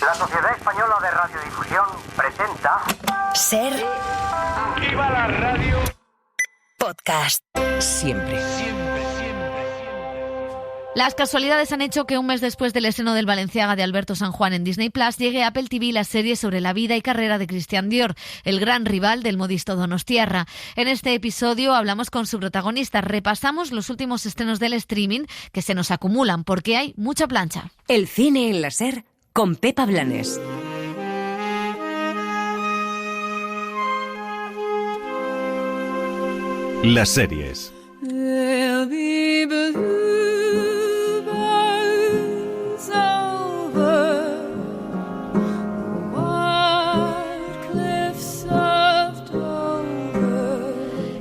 La Sociedad Española de Radiodifusión presenta... Ser... ¡Viva la radio! Podcast. Siempre. Las casualidades han hecho que un mes después del estreno del Balenciaga de Alberto San Juan en Disney Plus llegue a Apple TV la serie sobre la vida y carrera de Christian Dior, el gran rival del modisto donostiarra. En este episodio hablamos con su protagonista, repasamos los últimos estrenos del streaming que se nos acumulan porque hay mucha plancha. El cine en la Ser con Pepa Blanes. Las series.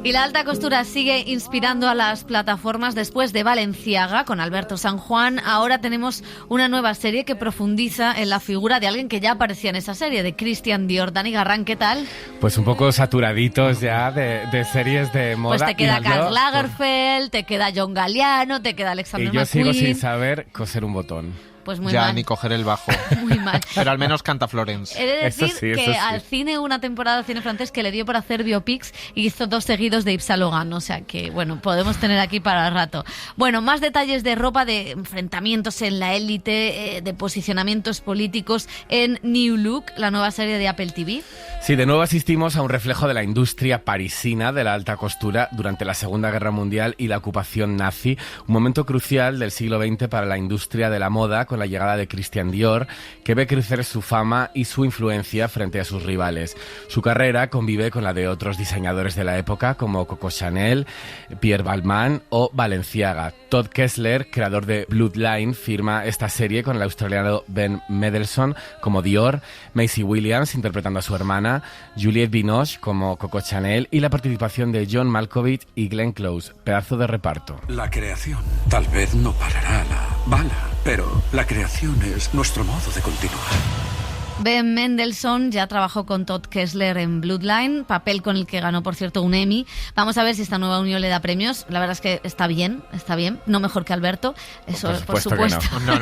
Y la alta costura sigue inspirando a las plataformas. Después de Balenciaga con Alberto San Juan, ahora tenemos una nueva serie que profundiza en la figura de alguien que ya aparecía en esa serie, de Christian Dior. Dani Garrán, ¿qué tal? Pues un poco saturaditos ya de series de moda. Pues te queda Karl Lagerfeld, te queda John Galliano, te queda Alexander McQueen. Y yo sigo sin saber saber coser un botón. Pues muy ya, mal. ni coger el bajo. Muy mal. Pero al menos canta Florence. He de decir Eso sí. que al cine, una temporada de cine francés que le dio por hacer biopics y hizo 2 seguidos de Yves Saint Laurent. O sea que, bueno, podemos tener aquí para el rato. Bueno, más detalles de ropa, de enfrentamientos en la élite, de posicionamientos políticos en New Look, la nueva serie de Apple TV. Sí, de nuevo asistimos a un reflejo de la industria parisina de la alta costura durante la Segunda Guerra Mundial y la ocupación nazi. Un momento crucial del siglo XX para la industria de la moda con la llegada de Christian Dior, que ve crecer su fama y su influencia frente a sus rivales. Su carrera convive con la de otros diseñadores de la época como Coco Chanel, Pierre Balmain o Balenciaga. Todd Kessler, creador de Bloodline, firma esta serie con el australiano Ben Mendelsohn como Dior, Maisie Williams interpretando a su hermana, Juliette Binoche como Coco Chanel y la participación de John Malkovich y Glenn Close, pedazo de reparto. La creación tal vez no parará la bala, pero la creación es nuestro modo de continuar. Ben Mendelsohn ya trabajó con Todd Kessler en Bloodline, papel con el que ganó, por cierto, un Emmy. Vamos a ver si esta nueva unión le da premios. La verdad es que está bien, no mejor que Alberto. Eso, por supuesto. No.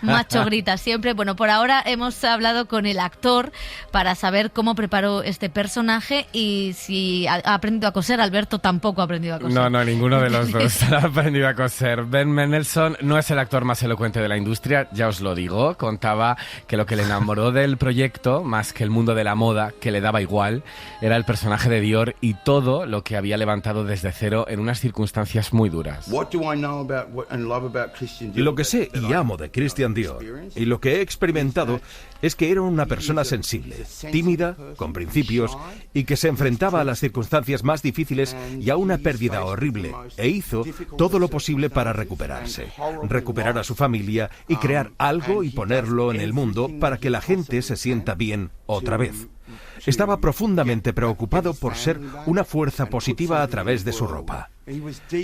Macho grita siempre. Bueno, por ahora hemos hablado con el actor para saber cómo preparó este personaje y si ha aprendido a coser. Alberto tampoco ha aprendido a coser. No, ninguno de los dos ha aprendido a coser. Ben Mendelsohn no es el actor más elocuente de la industria, ya os lo digo. Contaba que lo que le enamoró del proyecto, más que el mundo de la moda, que le daba igual, era el personaje de Dior y todo lo que había levantado desde cero en unas circunstancias muy duras. Lo que sé y amo de Christian Dior y lo que he experimentado es que era una persona sensible, tímida, con principios y que se enfrentaba a las circunstancias más difíciles y a una pérdida horrible e hizo todo lo posible para recuperarse, recuperar a su familia y crear algo y ponerlo en el mundo para que la gente se sienta bien otra vez. Estaba profundamente preocupado por ser una fuerza positiva a través de su ropa.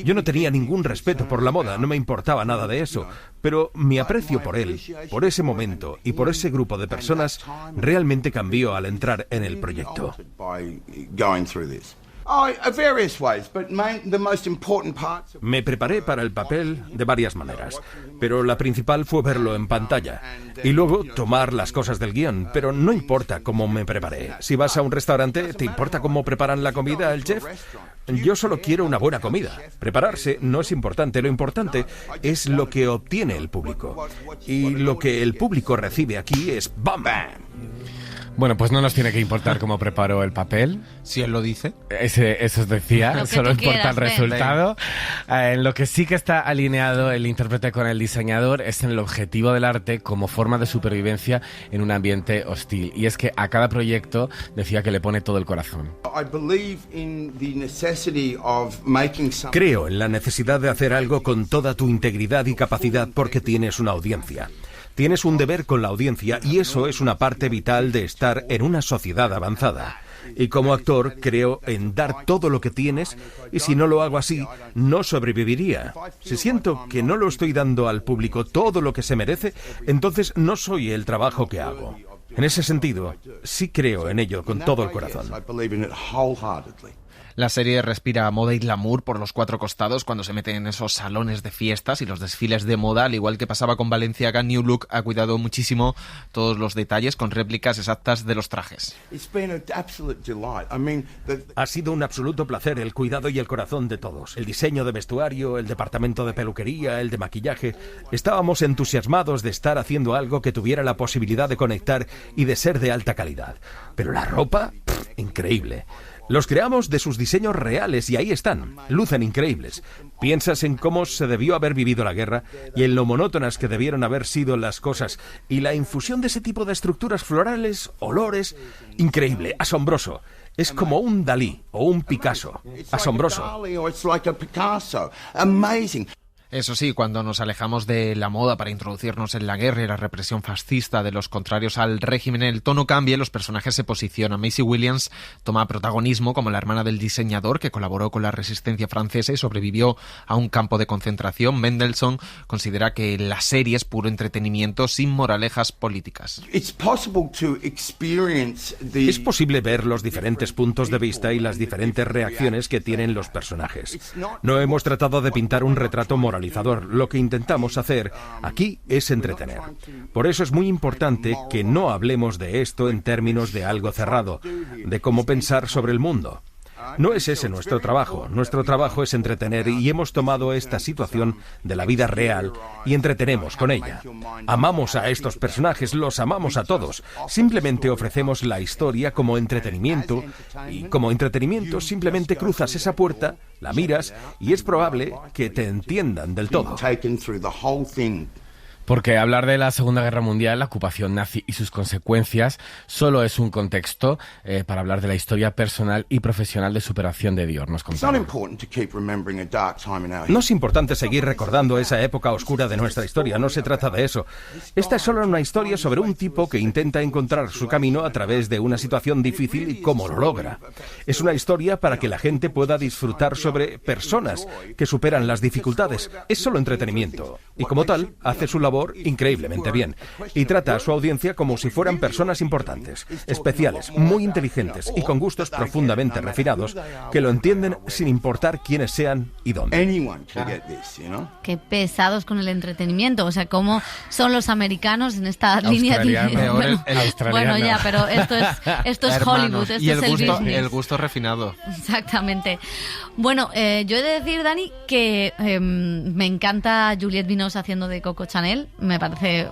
Yo no tenía ningún respeto por la moda, no me importaba nada de eso, pero mi aprecio por él, por ese momento y por ese grupo de personas realmente cambió al entrar en el proyecto. Me preparé para el papel de varias maneras, pero la principal fue verlo en pantalla y luego tomar las cosas del guión, pero no importa cómo me preparé. Si vas a un restaurante, ¿te importa cómo preparan la comida el chef? Yo solo quiero una buena comida. Prepararse no es importante, lo importante es lo que obtiene el público. Y lo que el público recibe aquí es ¡bam! Bueno, pues no nos tiene que importar cómo preparó el papel. Si él lo dice. Eso os decía, solo importa el resultado. Ben. En lo que sí que está alineado el intérprete con el diseñador es en el objetivo del arte como forma de supervivencia en un ambiente hostil. Y es que a cada proyecto decía que le pone todo el corazón. Creo en la necesidad de hacer algo con toda tu integridad y capacidad porque tienes una audiencia. Tienes un deber con la audiencia y eso es una parte vital de estar en una sociedad avanzada. Y como actor creo en dar todo lo que tienes y si no lo hago así, no sobreviviría. Si siento que no lo estoy dando al público todo lo que se merece, entonces no soy el trabajo que hago. En ese sentido, sí creo en ello con todo el corazón. La serie respira moda y glamour por los 4 costados cuando se mete en esos salones de fiestas y los desfiles de moda, al igual que pasaba con Balenciaga. New Look ha cuidado muchísimo todos los detalles con réplicas exactas de los trajes. Ha sido un absoluto placer el cuidado y el corazón de todos. El diseño de vestuario, el departamento de peluquería, el de maquillaje. Estábamos entusiasmados de estar haciendo algo que tuviera la posibilidad de conectar y de ser de alta calidad. Pero la ropa, increíble. Los creamos de sus diseños reales y ahí están, lucen increíbles. Piensas en cómo se debió haber vivido la guerra y en lo monótonas que debieron haber sido las cosas y la infusión de ese tipo de estructuras florales, olores, increíble, asombroso. Es como un Dalí o un Picasso, asombroso. Eso sí, cuando nos alejamos de la moda para introducirnos en la guerra y la represión fascista de los contrarios al régimen, el tono cambia y los personajes se posicionan. Maisie Williams toma protagonismo como la hermana del diseñador que colaboró con la resistencia francesa y sobrevivió a un campo de concentración. Mendelssohn considera que la serie es puro entretenimiento sin moralejas políticas. Es posible ver los diferentes puntos de vista y las diferentes reacciones que tienen los personajes. No hemos tratado de pintar un retrato moral. Lo que intentamos hacer aquí es entretener. Por eso es muy importante que no hablemos de esto en términos de algo cerrado, de cómo pensar sobre el mundo. No es ese nuestro trabajo. Nuestro trabajo es entretener y hemos tomado esta situación de la vida real y entretenemos con ella. Amamos a estos personajes, los amamos a todos. Simplemente ofrecemos la historia como entretenimiento y como entretenimiento simplemente cruzas esa puerta, la miras y es probable que te entiendan del todo. Porque hablar de la Segunda Guerra Mundial, la ocupación nazi y sus consecuencias solo es un contexto para hablar de la historia personal y profesional de superación de Dior. Nos contamos. No es importante seguir recordando esa época oscura de nuestra historia, no se trata de eso. Esta es solo una historia sobre un tipo que intenta encontrar su camino a través de una situación difícil y cómo lo logra. Es una historia para que la gente pueda disfrutar sobre personas que superan las dificultades. Es solo entretenimiento y como tal hace su labor increíblemente bien y trata a su audiencia como si fueran personas importantes, especiales, muy inteligentes y con gustos profundamente refinados que lo entienden sin importar quiénes sean y dónde. Qué pesados con el entretenimiento, o sea, cómo son los americanos en esta línea de... Bueno, ya, pero esto es Hollywood, esto y es el business. El gusto refinado. Exactamente. Bueno, yo he de decir, Dani, que me encanta Juliette Binoche haciendo de Coco Chanel. Me parece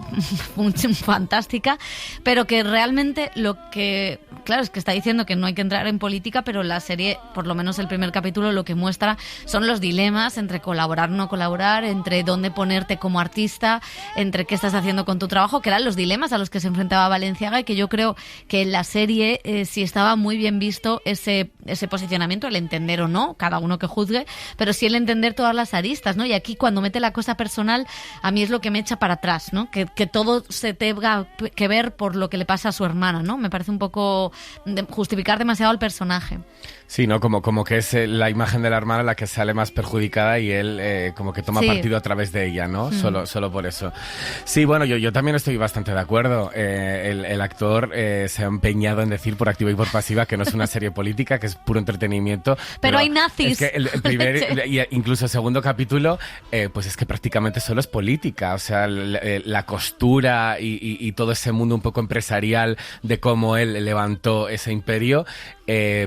fantástica, pero que realmente lo que... Claro, es que está diciendo que no hay que entrar en política, pero la serie, por lo menos el primer capítulo, lo que muestra son los dilemas entre colaborar o no colaborar, entre dónde ponerte como artista, entre qué estás haciendo con tu trabajo, que eran los dilemas a los que se enfrentaba Balenciaga y que yo creo que en la serie sí estaba muy bien visto ese posicionamiento, el entender o no, cada uno que juzgue, pero sí el entender todas las aristas, ¿no? Y aquí cuando mete la cosa personal, a mí es lo que me echa para atrás, ¿no? Que todo se tenga que ver por lo que le pasa a su hermana, ¿no? Me parece un poco justificar demasiado al personaje. Sí, ¿no? Como que es la imagen de la hermana la que sale más perjudicada y él como que toma partido a través de ella, ¿no? Solo por eso. Sí, bueno, yo también estoy bastante de acuerdo. El actor se ha empeñado en decir por activa y por pasiva que no es una serie política, que es puro entretenimiento. Pero hay nazis. Es que el primer, incluso el segundo capítulo, pues es que prácticamente solo es política. O sea, la costura y todo ese mundo un poco empresarial de cómo él levantó ese imperio,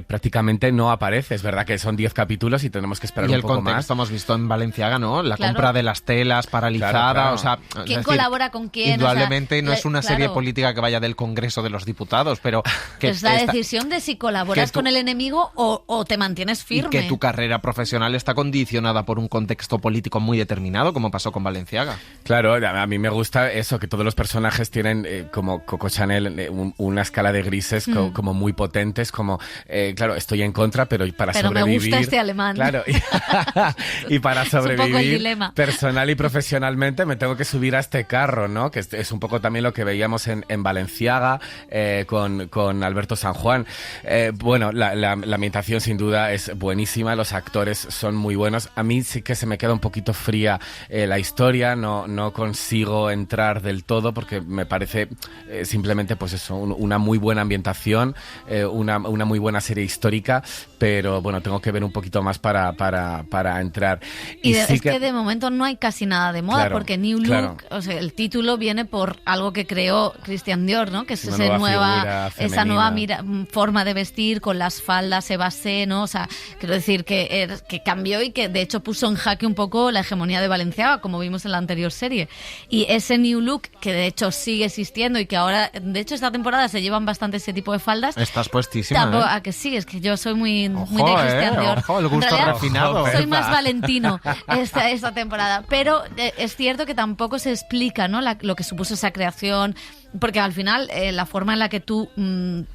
prácticamente no aparece. Es verdad que son 10 capítulos y tenemos que esperar un poco más. Y el contexto hemos visto en Balenciaga, ¿no? La compra de las telas paralizada, claro. O sea... ¿Quién colabora con quién? Indudablemente, o sea, no es una serie política que vaya del Congreso de los Diputados, pero... que es la decisión de si colaboras con el enemigo o te mantienes firme. Y que tu carrera profesional está condicionada por un contexto político muy determinado, como pasó con Balenciaga. Claro, a mí me gusta eso, que todos los personajes tienen, como Coco Chanel, una escala de grises como muy potentes, como... claro, estoy en contra, pero para sobrevivir... me gusta este alemán. Claro, y para sobrevivir es un poco el dilema. Personal y profesionalmente me tengo que subir a este carro, ¿no? Que es un poco también lo que veíamos en Balenciaga con Alberto San Juan. Bueno, la ambientación sin duda es buenísima, los actores son muy buenos. A mí sí que se me queda un poquito fría la historia, no consigo entrar del todo porque me parece simplemente pues eso, una muy buena ambientación, una muy buena serie histórica, pero bueno, tengo que ver un poquito más para entrar. Y es que de momento no hay casi nada de moda, porque New Look, o sea, el título viene por algo que creó Christian Dior, ¿no? Que es esa nueva forma de vestir con las faldas évasé, ¿no? O sea, quiero decir que cambió y que de hecho puso en jaque un poco la hegemonía de Balenciaga, como vimos en la anterior serie. Y ese New Look, que de hecho sigue existiendo y que ahora, de hecho esta temporada se llevan bastante ese tipo de faldas. Estás puestísima, tampoco, ¿a que sí? Es que yo soy muy de Christian Dior. Ojo, el gusto refinado. Soy más Valentino esta temporada. Pero es cierto que tampoco se explica, ¿no? Lo que supuso esa creación, porque al final la forma en la que tú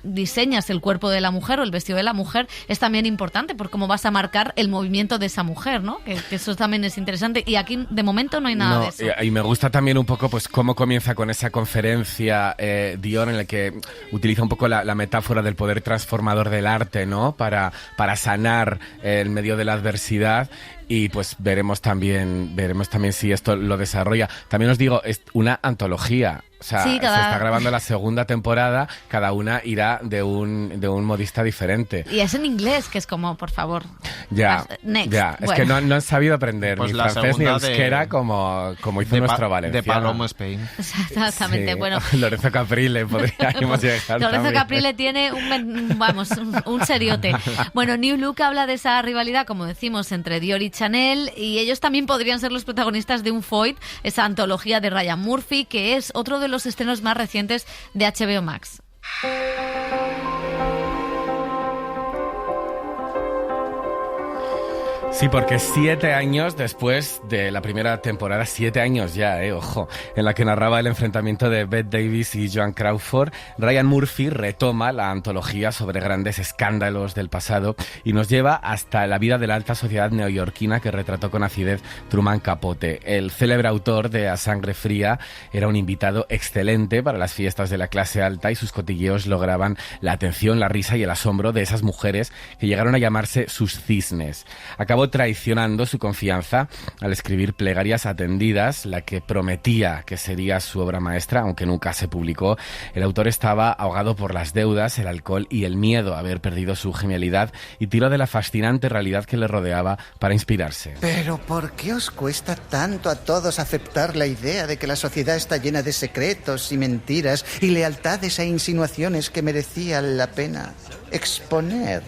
diseñas el cuerpo de la mujer o el vestido de la mujer es también importante por cómo vas a marcar el movimiento de esa mujer, ¿no? Que eso también es interesante. Y aquí de momento no hay nada de eso. Y me gusta también un poco pues cómo comienza con esa conferencia Dior, en la que utiliza un poco la metáfora del poder transformador del arte, ¿no? Para sanar en medio de la adversidad. Y pues veremos también si esto lo desarrolla. También os digo, es una antología. O sea, se está grabando la segunda temporada, cada una irá de un modista diferente. Y es en inglés, que es como, por favor. Next. Es que no han sabido aprender pues ni francés ni euskera como hizo nuestro Valenciaga. De Palomo Spain. Exactamente, sí. Bueno. Lorenzo Caprile podríamos llegar. Lorenzo Caprile tiene un seriote. Bueno, New Look habla de esa rivalidad, como decimos, entre Dior y Chanel, y ellos también podrían ser los protagonistas de un Foyt, esa antología de Ryan Murphy, que es otro de los estrenos más recientes de HBO Max. Sí, porque 7 años después de la primera temporada, 7 años ya, ojo, en la que narraba el enfrentamiento de Bette Davis y Joan Crawford, Ryan Murphy retoma la antología sobre grandes escándalos del pasado y nos lleva hasta la vida de la alta sociedad neoyorquina que retrató con acidez Truman Capote. El célebre autor de A Sangre Fría era un invitado excelente para las fiestas de la clase alta y sus cotilleos lograban la atención, la risa y el asombro de esas mujeres que llegaron a llamarse sus cisnes. Acabó traicionando su confianza al escribir Plegarias Atendidas, la que prometía que sería su obra maestra, aunque nunca se publicó. El autor estaba ahogado por las deudas, el alcohol y el miedo a haber perdido su genialidad y tiró de la fascinante realidad que le rodeaba para inspirarse. Pero ¿por qué os cuesta tanto a todos aceptar la idea de que la sociedad está llena de secretos y mentiras y lealtades e insinuaciones que merecían la pena exponer?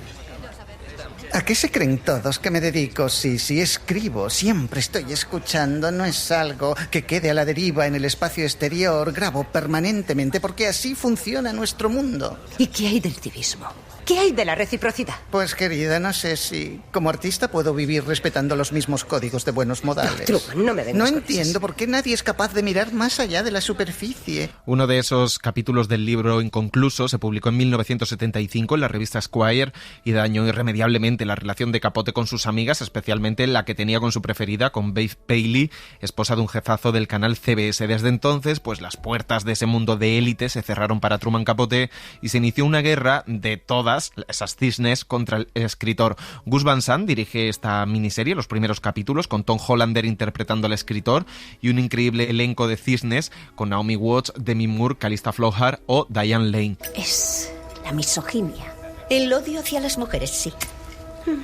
¿A qué se creen todos que me dedico? Si escribo, siempre estoy escuchando, no es algo que quede a la deriva en el espacio exterior, grabo permanentemente porque así funciona nuestro mundo. ¿Y qué hay del civismo? ¿Qué hay de la reciprocidad? Pues querida, no sé si como artista puedo vivir respetando los mismos códigos de buenos modales. Truman, no me vengas. No entiendo por qué nadie es capaz de mirar más allá de la superficie. Uno de esos capítulos del libro inconcluso se publicó en 1975 en la revista Esquire y dañó irremediablemente la relación de Capote con sus amigas, especialmente la que tenía con su preferida, con Babe Paley, esposa de un jefazo del canal CBS. Desde entonces, pues las puertas de ese mundo de élite se cerraron para Truman Capote y se inició una guerra de todas esas cisnes contra el escritor. Gus Van Sant dirige esta miniserie, los primeros capítulos, con Tom Hollander interpretando al escritor y un increíble elenco de cisnes con Naomi Watts, Demi Moore, Calista Flockhart o Diane Lane. Es la misoginia. El odio hacia las mujeres, sí.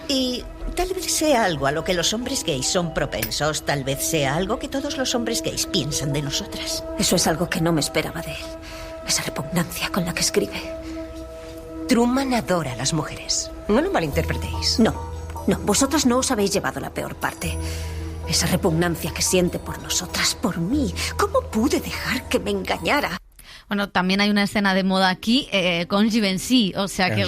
Y tal vez sea algo a lo que los hombres gays son propensos, tal vez sea algo que todos los hombres gays piensan de nosotras. Eso es algo que no me esperaba de él. Esa repugnancia con la que escribe. Truman adora a las mujeres. No lo malinterpretéis. No, vosotras no os habéis llevado la peor parte. Esa repugnancia que siente por nosotras, por mí. ¿Cómo pude dejar que me engañara? Bueno, también hay una escena de moda aquí con Givenchy, o sea que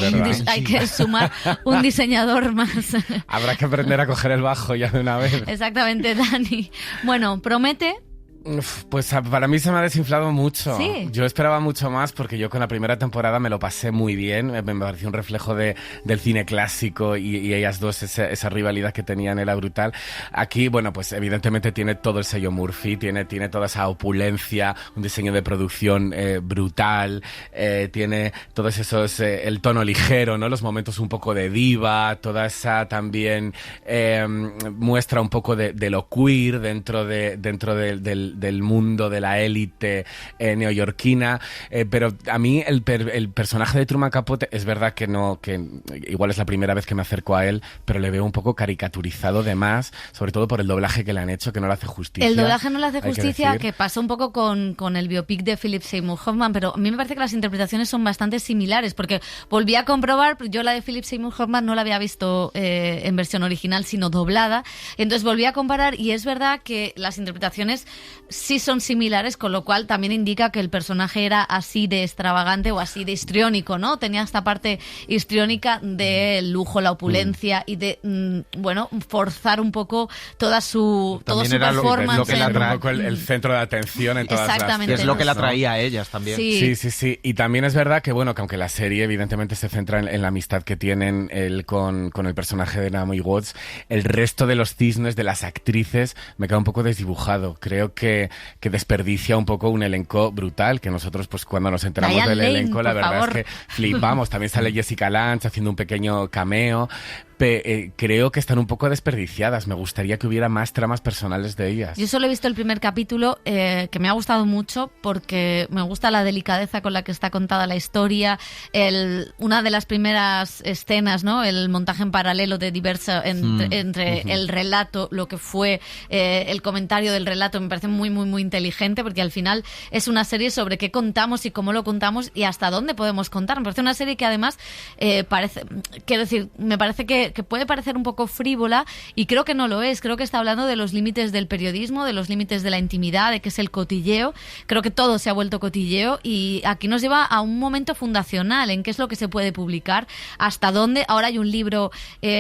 hay que sumar un diseñador más. Habrá que aprender a coger el bajo ya de una vez. Exactamente, Dani. Bueno, promete. Pues para mí se me ha desinflado mucho. ¿Sí? Yo esperaba mucho más porque yo con la primera temporada me lo pasé muy bien. Me pareció un reflejo del cine clásico y ellas dos, esa rivalidad que tenían era brutal. Aquí, bueno, pues evidentemente tiene todo el sello Murphy, tiene toda esa opulencia, un diseño de producción brutal, tiene todos esos, el tono ligero, ¿no? Los momentos un poco de diva, toda esa también muestra un poco de lo queer dentro del del mundo de la élite neoyorquina, pero a mí el personaje de Truman Capote es verdad que igual es la primera vez que me acerco a él, pero le veo un poco caricaturizado de más, sobre todo por el doblaje que le han hecho, que no le hace justicia. El doblaje no le hace justicia, que pasó un poco con el biopic de Philip Seymour Hoffman, pero a mí me parece que las interpretaciones son bastante similares, porque volví a comprobar, yo la de Philip Seymour Hoffman no la había visto en versión original, sino doblada, entonces volví a comparar y es verdad que las interpretaciones sí son similares, con lo cual también indica que el personaje era así de extravagante o así de histriónico, ¿no? Tenía esta parte histriónica del lujo, la opulencia y de, forzar un poco todo su performance. Lo que era un poco el centro de atención en todas las... Es lo que la atraía a ellas también. Sí. Y también es verdad que, que aunque la serie evidentemente se centra en la amistad que tienen él con el personaje de Naomi Watts, el resto de los cisnes, de las actrices, me queda un poco desdibujado. Creo que desperdicia un poco un elenco brutal, que nosotros pues cuando nos enteramos Diane del Lane, elenco, la verdad es que flipamos. También sale Jessica Lange haciendo un pequeño cameo. Creo que están un poco desperdiciadas. Me gustaría que hubiera más tramas personales de ellas. Yo solo he visto el primer capítulo, que me ha gustado mucho porque me gusta la delicadeza con la que está contada la historia, una de las primeras escenas, ¿no? El montaje en paralelo de diversa entre el relato, lo que fue el comentario del relato, me parece muy, muy, muy inteligente, porque al final es una serie sobre qué contamos y cómo lo contamos y hasta dónde podemos contar. Me parece una serie que además me parece que puede parecer un poco frívola y creo que no lo es. Creo que está hablando de los límites del periodismo, de los límites de la intimidad, de qué es el cotilleo. Creo que todo se ha vuelto cotilleo y aquí nos lleva a un momento fundacional en qué es lo que se puede publicar, hasta dónde. Ahora hay un libro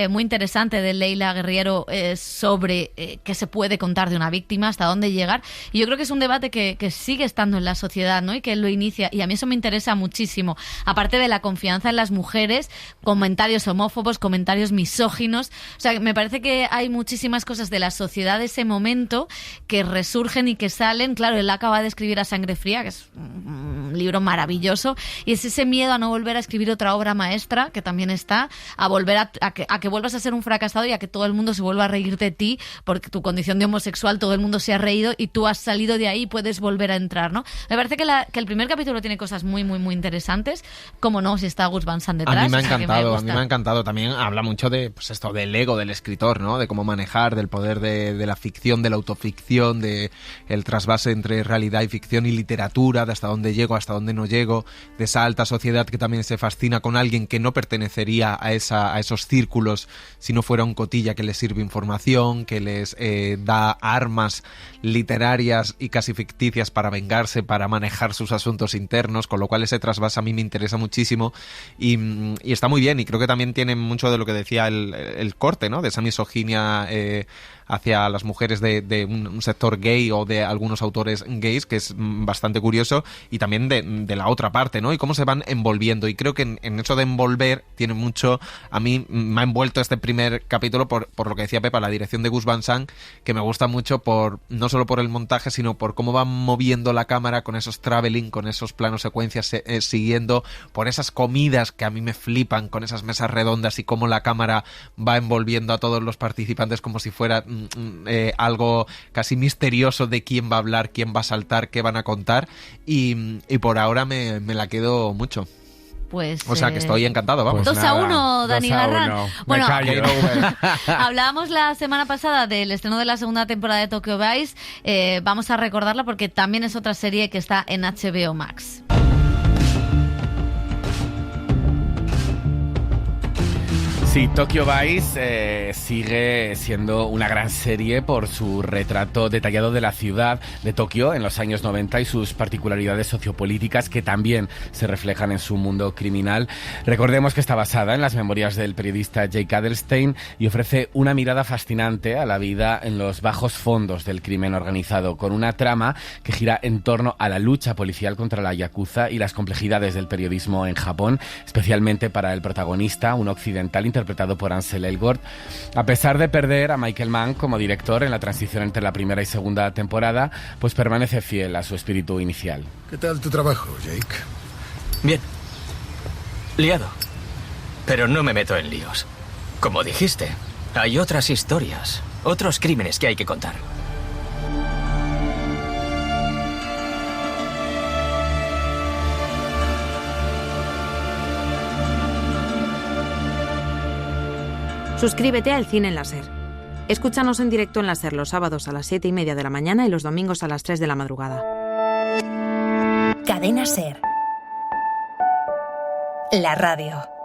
muy interesante de Leila Guerriero sobre qué se puede contar de una víctima, hasta dónde llegar. Y yo creo que es un debate que sigue estando en la sociedad, ¿no? Y que él lo inicia. Y a mí eso me interesa muchísimo. Aparte de la confianza en las mujeres, comentarios homófobos, comentarios misóginos. O sea, me parece que hay muchísimas cosas de la sociedad de ese momento que resurgen y que salen. Claro, él acaba de escribir A Sangre Fría, que es un libro maravilloso, y es ese miedo a no volver a escribir otra obra maestra, que también está, a volver a que vuelvas a ser un fracasado y a que todo el mundo se vuelva a reír de ti, porque tu condición de homosexual, todo el mundo se ha reído y tú has salido de ahí y puedes volver a entrar, ¿no? Me parece que el primer capítulo tiene cosas muy, muy, muy interesantes, como no, si está Gus Van Sant detrás. A mí me ha encantado. También habla mucho de del ego del escritor, ¿no? De cómo manejar, del poder de la ficción, de la autoficción, de el trasvase entre realidad y ficción y literatura, de hasta dónde llego, hasta dónde no llego, de esa alta sociedad que también se fascina con alguien que no pertenecería a esos círculos si no fuera un cotilla que les sirve información, que les da armas literarias y casi ficticias para vengarse, para manejar sus asuntos internos, con lo cual ese trasvase a mí me interesa muchísimo y está muy bien, y creo que también tiene mucho de lo que decía el corte, ¿no? De esa misoginia hacia las mujeres de un sector gay o de algunos autores gays, que es bastante curioso, y también de la otra parte, ¿no? Y cómo se van envolviendo, y creo que en eso de envolver tiene mucho, a mí me ha envuelto este primer capítulo por lo que decía Pepa, la dirección de Gus Van Sant, que me gusta mucho no solo por el montaje, sino por cómo van moviendo la cámara con esos traveling, con esos planos secuencias siguiendo, por esas comidas que a mí me flipan, con esas mesas redondas y cómo la cámara va envolviendo a todos los participantes como si fuera algo casi misterioso de quién va a hablar, quién va a saltar, qué van a contar, y por ahora me la quedo mucho. Pues, o sea que estoy encantado, vamos. Pues 2-1, Dani Garrán. Bueno, hablábamos la semana pasada del estreno de la segunda temporada de Tokyo Vice. Vamos a recordarla porque también es otra serie que está en HBO Max. Sí, Tokyo Vice sigue siendo una gran serie por su retrato detallado de la ciudad de Tokio en los años 90 y sus particularidades sociopolíticas que también se reflejan en su mundo criminal. Recordemos que está basada en las memorias del periodista Jake Adelstein y ofrece una mirada fascinante a la vida en los bajos fondos del crimen organizado, con una trama que gira en torno a la lucha policial contra la yakuza y las complejidades del periodismo en Japón, especialmente para el protagonista, un occidental interpretado por Ansel Elgort. A pesar de perder a Michael Mann como director en la transición entre la primera y segunda temporada, pues permanece fiel a su espíritu inicial. ¿Qué tal tu trabajo, Jake? Bien. Liado. Pero no me meto en líos. Como dijiste, hay otras historias, otros crímenes que hay que contar. Suscríbete a El Cine en la SER. Escúchanos en directo en la SER los sábados a las 7:30 de la mañana y los domingos a las 3 de la madrugada. Cadena SER. La radio.